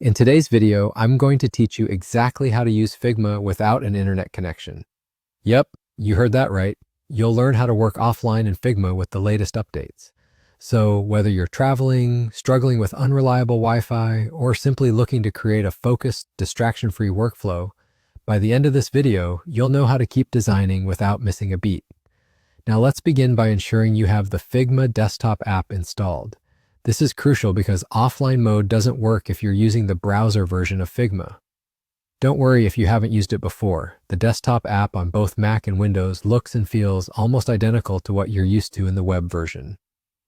In today's video, I'm going to teach you exactly how to use Figma without an internet connection. Yep, you heard that right. You'll learn how to work offline in Figma with the latest updates. So whether you're traveling, struggling with unreliable Wi-Fi, or simply looking to create a focused, distraction-free workflow, by the end of this video, you'll know how to keep designing without missing a beat. Now let's begin by ensuring you have the Figma desktop app installed. This is crucial because offline mode doesn't work if you're using the browser version of Figma. Don't worry if you haven't used it before. The desktop app on both Mac and Windows looks and feels almost identical to what you're used to in the web version.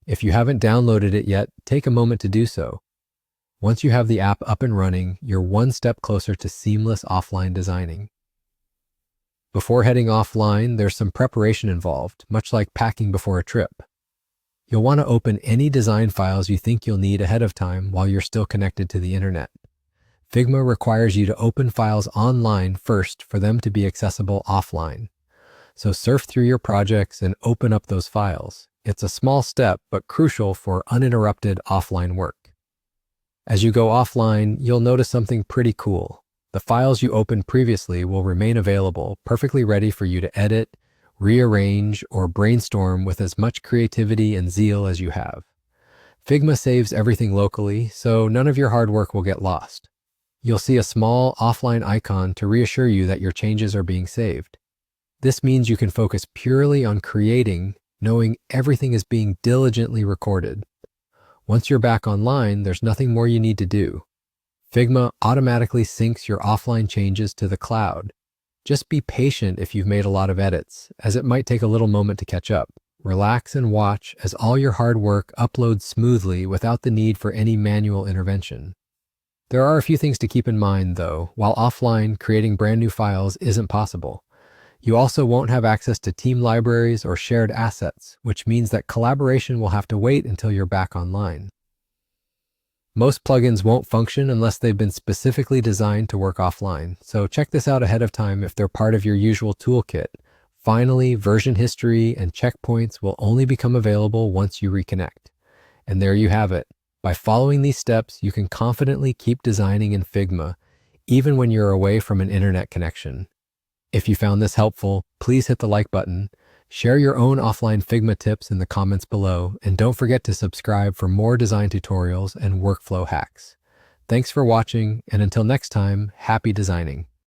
If you haven't downloaded it yet, take a moment to do so. Once you have the app up and running, you're one step closer to seamless offline designing. Before heading offline, there's some preparation involved, much like packing before a trip. You'll want to open any design files you think you'll need ahead of time while you're still connected to the internet. Figma requires you to open files online first for them to be accessible offline. So surf through your projects and open up those files. It's a small step, but crucial for uninterrupted offline work. As you go offline, you'll notice something pretty cool. The files you opened previously will remain available, perfectly ready for you to edit, rearrange, or brainstorm with as much creativity and zeal as you have. Figma saves everything locally, so none of your hard work will get lost. You'll see a small offline icon to reassure you that your changes are being saved. This means you can focus purely on creating, knowing everything is being diligently recorded. Once you're back online, there's nothing more you need to do. Figma automatically syncs your offline changes to the cloud. Just be patient if you've made a lot of edits, as it might take a little moment to catch up. Relax and watch as all your hard work uploads smoothly without the need for any manual intervention. There are a few things to keep in mind, though. While offline, creating brand new files isn't possible. You also won't have access to team libraries or shared assets, which means that collaboration will have to wait until you're back online. Most plugins won't function unless they've been specifically designed to work offline, so check this out ahead of time if they're part of your usual toolkit. Finally, version history and checkpoints will only become available once you reconnect. And there you have it. By following these steps, you can confidently keep designing in Figma, even when you're away from an internet connection. If you found this helpful, please hit the like button. Share your own offline Figma tips in the comments below, and don't forget to subscribe for more design tutorials and workflow hacks. Thanks for watching, and until next time, happy designing.